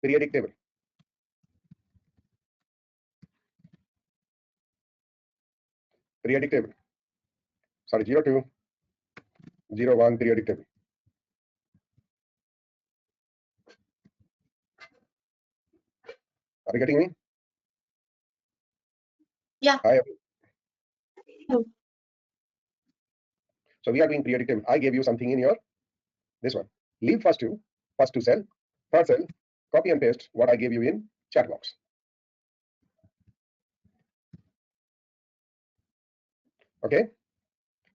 periodic table. Periodic table. Sorry, 02, 01 periodic table. Are you getting me? Yeah. So we are doing periodic table. I gave you something in your this one. Leave first to cell, third cell, copy and paste what I gave you in chat box. Okay.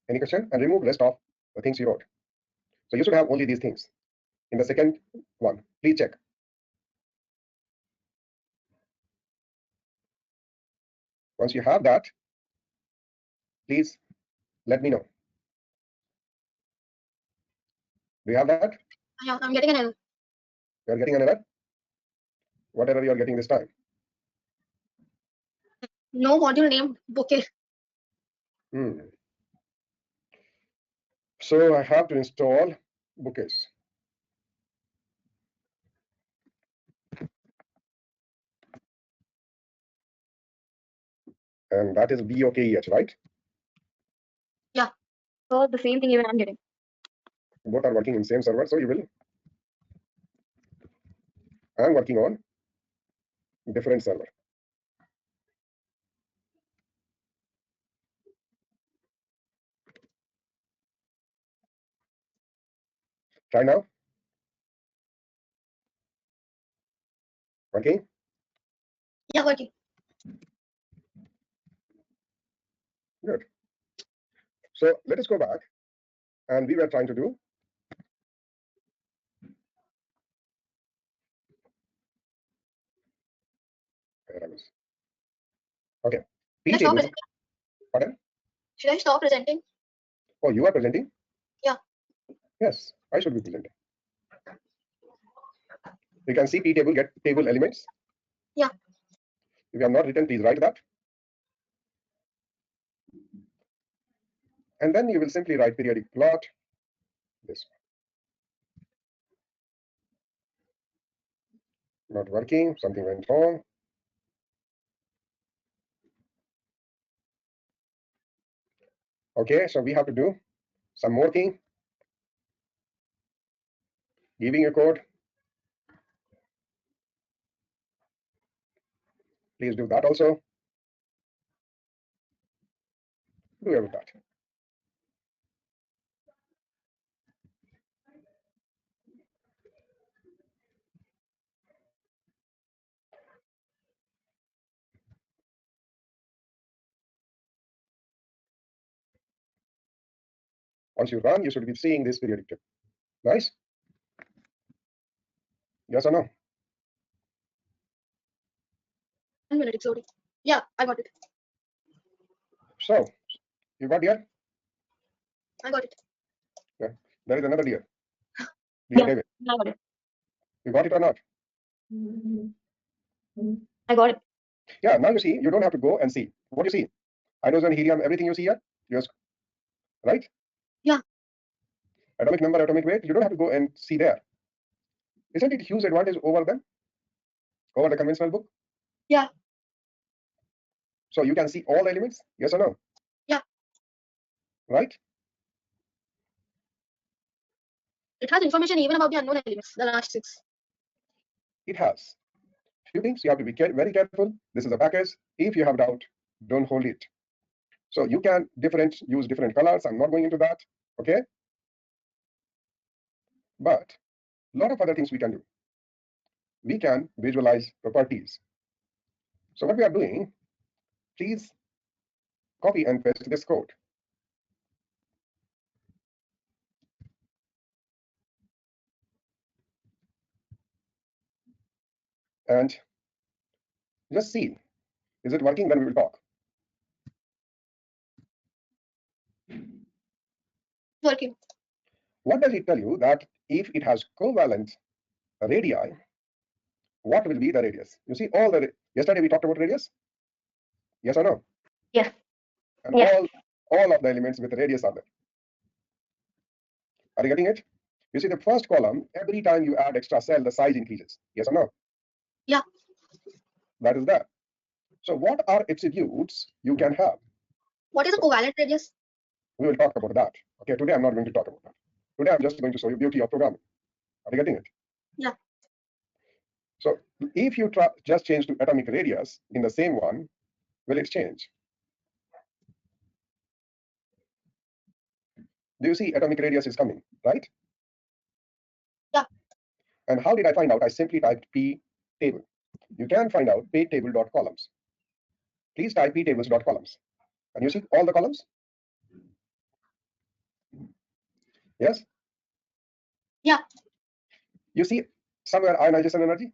Any question? And remove rest of the things you wrote. So you should have only these things. In the second one, please check. Once you have that, please let me know. Do you have that? Yeah, I'm getting an error. You are getting an error? What error you are getting this time? No module name bouquet. So I have to install bouquets. And that is BOKEH, right? Yeah. So the same thing even I'm getting. Both are working in same server, so you will. I'm working on different server. Try now. Working? Yeah, working. Good. So let us go back. And we were trying to do okay. P table. Pardon? Should I stop presenting? Oh, you are presenting? Yeah. Yes, I should be presenting. You can see P table, get table elements. Yeah. If you have not written, please write that. And then you will simply write periodic plot. This. Not working, something went wrong. Okay, so we have to do some more thing. Giving a code. Please do that also. Do every that. Once you run, you should be seeing this periodic table. Nice? Yes or no? 1 minute, it's loading. Yeah, I got it. So, you got here? I got it. Yeah. There is another deer. Yeah, David. I got it. You got it or not? I got it. Yeah, now you see, you don't have to go and see. What do you see? Hydrogen, helium, everything you see here? Yes. Right? Yeah. Atomic number, atomic weight, you don't have to go and see there. Isn't it a huge advantage over them? Over the conventional book? Yeah. So you can see all the elements? Yes or no? Yeah. Right? It has information even about the unknown elements, the last 6. It has. Few things you have to be very careful. This is a package. If you have doubt, don't hold it. So you can use different colors. I'm not going into that. Okay. But a lot of other things we can do. We can visualize properties. So what we are doing, please copy and paste this code. And just see, is it working? Then we will talk. Working. What does it tell you? That if it has covalent radii, what will be the radius? You see, yesterday we talked about radius. Yes or no? Yes. And yes. all of the elements with radius are there. Are you getting it? You see the first column, every time you add extra cell, the size increases. Yes or no? Yeah. That is that. So what are attributes you can have? What is a covalent radius? We will talk about that. Okay, today I'm not going to talk about that. Today I'm just going to show you beauty of programming. Are you getting it? Yeah. So if you just change to atomic radius in the same one, will it change? Do you see atomic radius is coming, right? Yeah. And how did I find out? I simply typed p table. You can find out p table.columns. Please type p tables.columns. And you see all the columns? Yes? Yeah. You see somewhere ionization energy?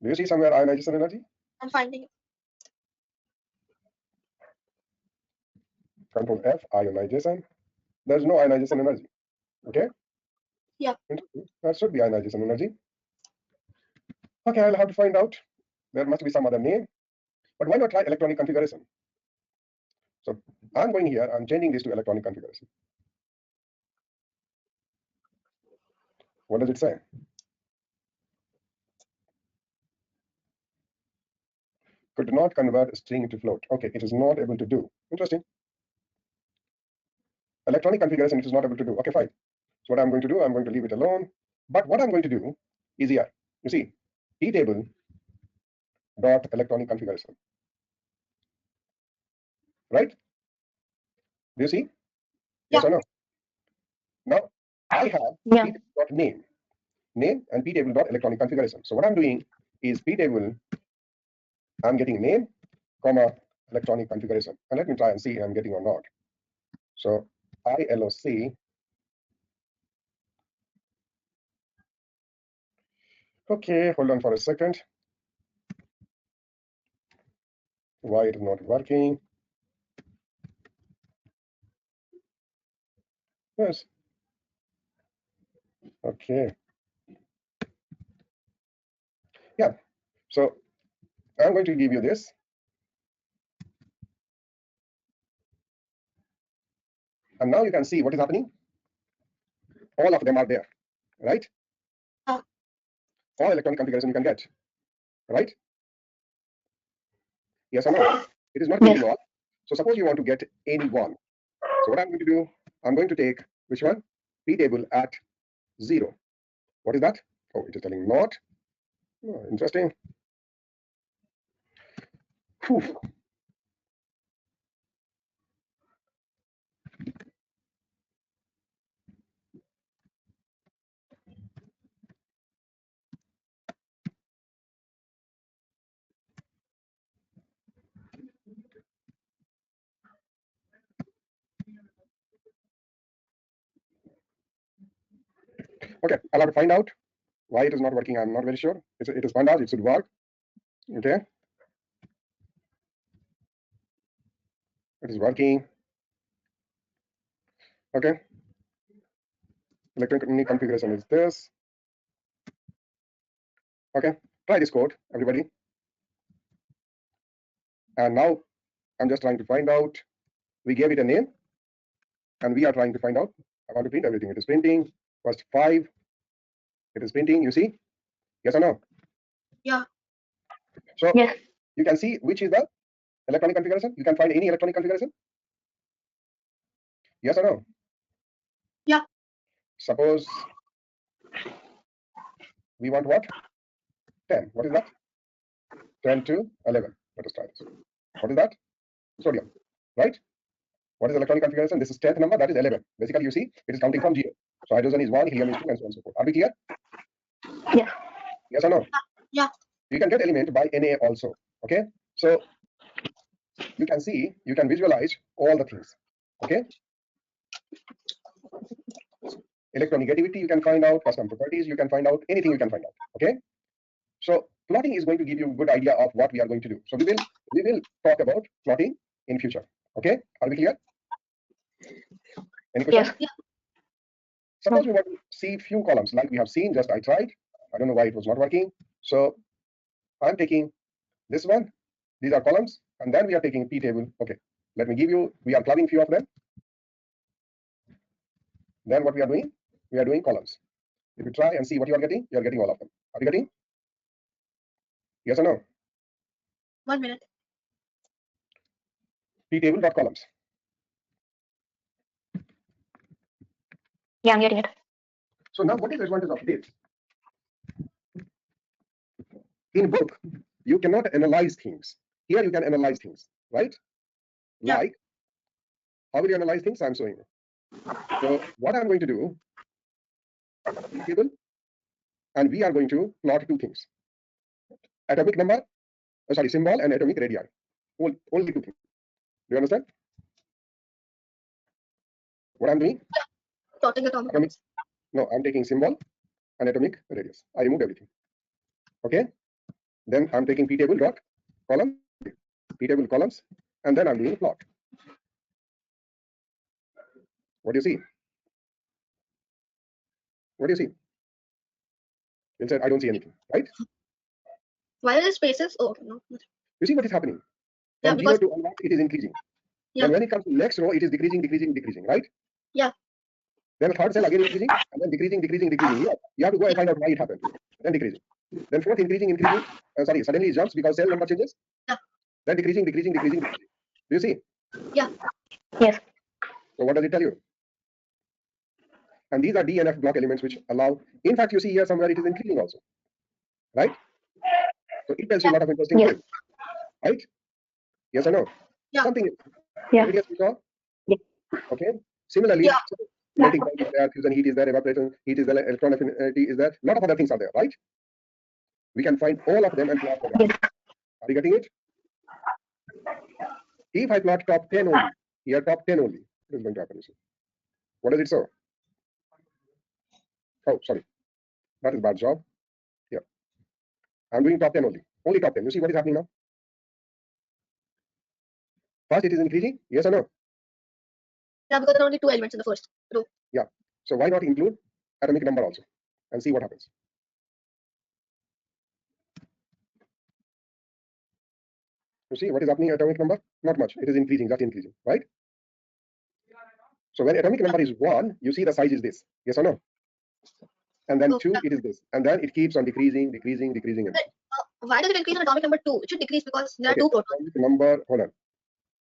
Do you see somewhere ionization energy? I'm finding it. Control F, ionization. There's no ionization energy. Okay? Yeah. That should be ionization energy. Okay, I'll have to find out. There must be some other name. But why not try electronic configuration? So I'm going here, I'm changing this to electronic configuration. What does it say? Could not convert string to float. Okay, it is not able to do. Interesting. Electronic configuration, it is not able to do. Okay, fine. So what I'm going to do, I'm going to leave it alone. But what I'm going to do is here. You see, p table dot electronic configuration. Right? Do you see? Yes Yeah. or no? Now I have Yeah. p table dot name and p table dot electronic configuration. So what I'm doing is p table, I'm getting name, comma, electronic configuration. And let me try and see if I'm getting or not. So ILOC. Okay, hold on for a second. Why it is not working? Yes. Okay. Yeah. So I'm going to give you this. And now you can see what is happening. All of them are there, right? Uh, All electronic configuration you can get, right? Yes or no? It is not giving all. So suppose you want to get any one. So what I'm going to do, I'm going to take which one? P table at 0. What is that? Oh, it is telling not. Oh, interesting. Whew. Okay, I'll have to find out why it is not working. I'm not very sure. It is found out. It should work. Okay. It is working. Okay. Electronic configuration is this. Okay. Try this code, everybody. And now I'm just trying to find out. We gave it a name, and we are trying to find out. I want to print everything. It is printing. First 5. It is printing. You see? Yes or no? Yeah. So yes. You can see which is the electronic configuration. You can find any electronic configuration. Yes or no? Yeah. Suppose we want what? 10. What is that? 10 to 11. Let us try this. What is that? Sodium. Right? What is electronic configuration? This is 10th number. That is 11. Basically, you see, it is counting from 0. So hydrogen is 1, helium is 2, and so on and so forth. Are we clear? Yeah. Yes or no? Yeah. You can get element by Na also. Okay? So you can see, you can visualize all the things. Okay? Electronegativity, you can find out. Custom properties, you can find out. Anything you can find out. Okay? So plotting is going to give you a good idea of what we are going to do. So we will talk about plotting in future. Okay? Are we clear? Any questions? Yeah. Suppose we want to see few columns like we have seen, just I tried. I don't know why it was not working. So I'm taking this one. These are columns. And then we are taking P table. Okay. Let me give you, we are clubbing few of them. Then what we are doing? We are doing columns. If you try and see what you are getting all of them. Are you getting? Yes or no? 1 minute. P table dot columns. Yeah, I'm getting it. So now what is the advantage of this? In book, you cannot analyze things. Here you can analyze things, right? Yeah. Like, how will you analyze things? I'm showing you. So what I'm going to do, P table, and we are going to plot two things. Atomic number, sorry, symbol and atomic radii. Only two things. Do you understand? What I'm doing? Plotting atomic Atomic, numbers. no, I'm taking symbol and atomic radius. I removed everything. Okay. Then I'm taking P table dot column, P table columns, and then I'm doing a plot. What do you see? What do you see? You said I don't see anything, right? Why are there spaces? Oh, okay, no. You see what is happening? Yeah, From because 0 to 1, it is increasing. Yeah. Then when it comes to next row, it is decreasing, right? Yeah. Then third cell again increasing, and then decreasing. You have to go and find out why it happened. Then decreasing. Then fourth increasing. Sorry, suddenly it jumps because cell number changes. Yeah. Then decreasing. Do you see? Yeah. Yes. So what does it tell you? And these are D and F block elements which allow. In fact, you see here somewhere it is increasing also, right? So it tells you a lot of interesting things, right? Yes or no? Yeah. Something. Yeah. Radius we saw. Yeah. Okay. Similarly, Yeah. melting point is there, fusion heat is there, evaporation heat is there, electron affinity is there. A lot of other things are there, right? We can find all of them and plot them. Yes. Are you getting it? If I plot top 10 only, here top 10 only, what is going to happen? What does it show? Oh, sorry. That is bad job. Here. I'm doing top 10 only. Only top 10. You see what is happening now? First, it is increasing. Yes or no? Yeah, because there are only 2 elements in the first row. Yeah. So why not include atomic number also and see what happens? You see what is happening? Atomic number? Not much. It is increasing, just increasing, right? So when atomic number is 1, you see the size is this. Yes or no? And then 2, it is this. And then it keeps on decreasing. And why does it increase on atomic number 2? It should decrease because there are 2 protons. Atomic number, hold on.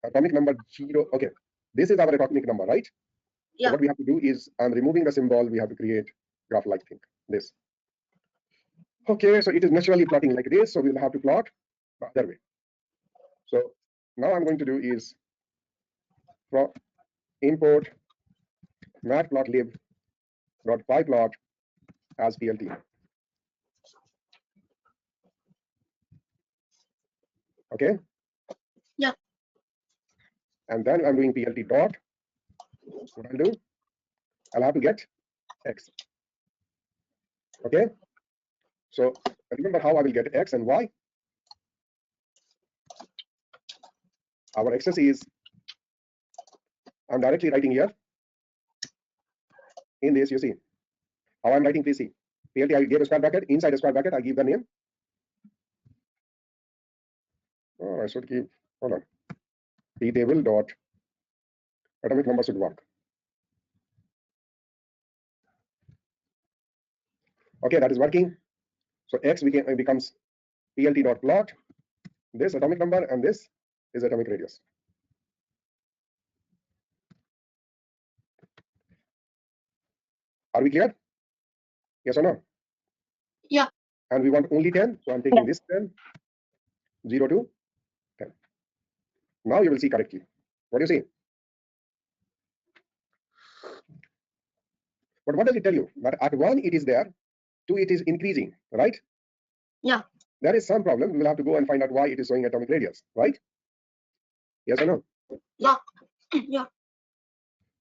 Atomic number 0. Okay. This is our atomic number, right? Yeah. So what we have to do is I'm removing the symbol. We have to create graph-like thing. This. Okay, so it is naturally plotting like this. So we'll have to plot the other way. So now I'm going to do is import matplotlib.pyplot as PLT. Okay. Yeah. And then I'm doing PLT dot. What I'll do? I'll have to get X. Okay. So remember how I will get X and Y. Our X's is, I'm directly writing here. In this, you see how I'm writing. Please see. PLT, I gave a square bracket. Inside a square bracket, I give the name. Oh, I should keep. Hold on. P table dot atomic number should work. Okay, that is working. So X becomes PLT dot plot. This atomic number and this is atomic radius. Are we clear? Yes or no? Yeah. And we want only 10. So I'm taking this 10, 0 to 10. Now you will see correctly. What do you see? But what does it tell you? That at 1 it is there, 2 it is increasing, right? Yeah. There is some problem. We will have to go and find out why it is showing atomic radius, right? Yes or no? Yeah. Yeah.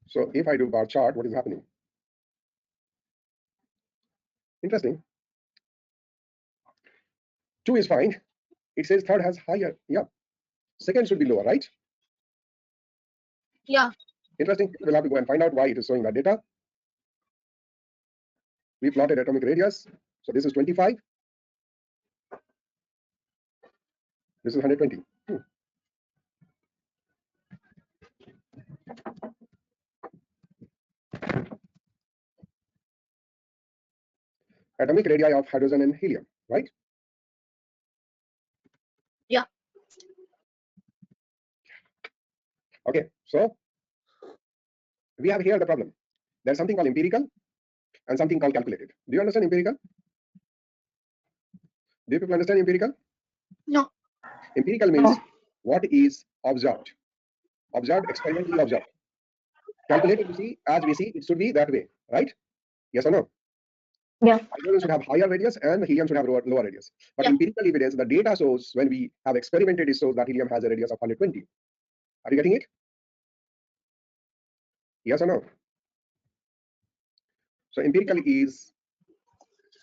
So if I do bar chart, what is happening? Interesting. 2 is fine. It says third has higher. Yeah. Second should be lower, right? Yeah. Interesting. We'll have to go and find out why it is showing that data. We plotted atomic radius. So this is 25. This is 120. atomic radii of hydrogen and helium, right? Yeah. Okay, so we have here the problem. There's something called empirical and something called calculated. Do you understand empirical? Do you people understand empirical? No. Empirical means what is observed, experimentally observed. Calculated, you see, as we see, it should be that way, right? Yes or no? Yeah. Hydrogen should have higher radius and helium should have lower radius. But empirical evidence, the data shows when we have experimented, it shows that helium has a radius of 120. Are you getting it? Yes or no? So empirical is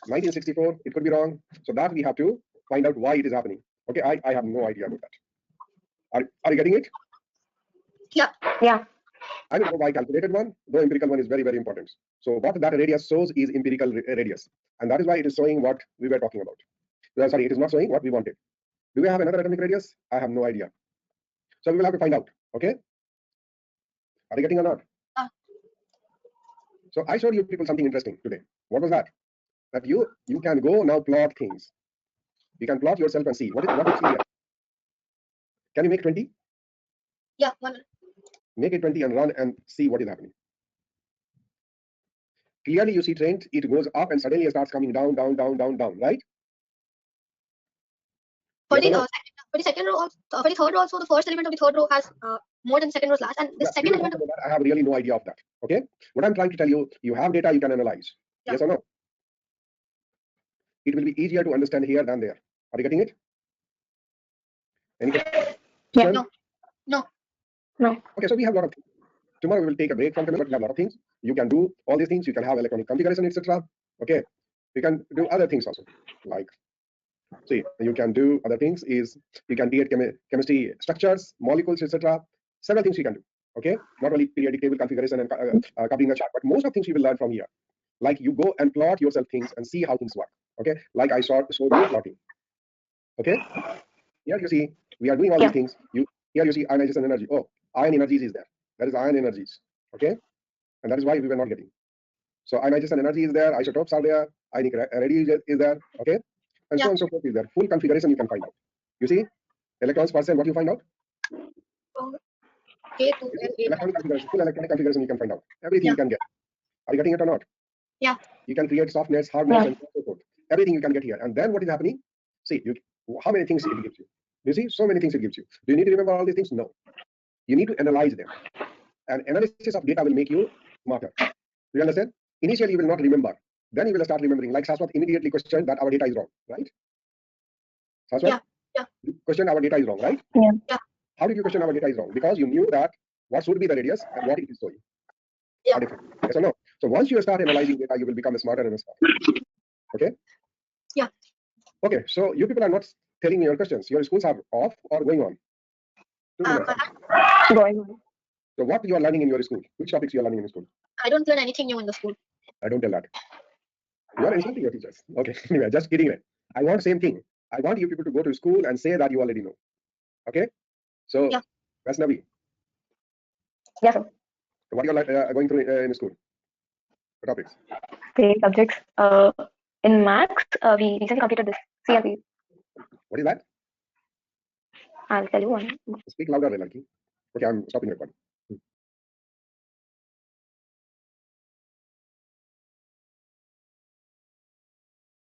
1964. It could be wrong. So that we have to find out why it is happening. Okay, I have no idea about that. Are you getting it? Yeah. Yeah. I will go by calculated one, though empirical one is very, very important. So what that radius shows is empirical radius. And that is why it is showing what we were talking about. Sorry, it is not showing what we wanted. Do we have another atomic radius? I have no idea. So we will have to find out. Okay? Are you getting or not? So I showed you people something interesting today. What was that? That you can go now plot things. You can plot yourself and see what you see here. Can you make 20? Yeah. 1 minute. Make it 20 and run and see what is happening. Clearly you see trend, it goes up and suddenly it starts coming down, down, down, down, down, right? For Yes or the, no? for the second row, also, for the third row, also the first element of the third row has more than second row's last, and the second element of I have really no idea of that. Okay, what I'm trying to tell you, you have data you can analyze. Yes or no? It will be easier to understand here than there. Are you getting it? Any question? Yeah. No. Okay, so we have a lot of things. Tomorrow we will take a break from camera, but we have a lot of things. You can do all these things. You can have electronic configuration, etc. Okay, you can do other things also. Like, see, you can do other things. Is you can create chemistry structures, molecules, etc. Several things you can do. Okay, not only periodic table configuration and covering a chart, but most of things you will learn from here. Like you go and plot yourself things and see how things work. Okay, like I showed you plotting. Okay, here you see we are doing all these things. Here you see ionization energy. Oh, ion energies is there. That is ion energies. Okay, and that is why we were not getting. So ionization energy is there. Isotopes are there. Ionic radiation is there. Okay, and so on and so forth is there. Full configuration you can find out. You see, electrons percent. What you find out? Electronic configuration, full electronic configuration you can find out. Everything you can get. Are you getting it or not? Yeah. You can create softness, hardness, and so forth. Everything you can get here. And then what is happening? See, how many things it gives you? You see, so many things it gives you. Do you need to remember all these things? No. You need to analyze them. And analysis of data will make you smarter. Do you understand? Initially, you will not remember. Then you will start remembering. Like Saswat immediately questioned that our data is wrong, right? Saswat? Yeah. You questioned our data is wrong, right? Yeah. How did you question our data is wrong? Because you knew that what should be the radius and what it is showing. Yeah. Are different. Yes or no? So once you start analyzing data, you will become smarter and smarter. Okay? Yeah. Okay, so you people are not telling me your questions. Your schools are off or going on? Going on. So what you are learning in your school? Which topics you are learning in school? I don't learn anything new in the school. I don't tell that. You are insulting your teachers. Okay, anyway, just kidding. I want same thing. I want you people to go to school and say that you already know. Okay? So, that's Navi. Yes, sir. What you are going through in school? The topics? The subjects. In maths, we recently completed this CLP. What is that? I'll tell you one. Speak louder, Lalki. Okay, I'm stopping recording.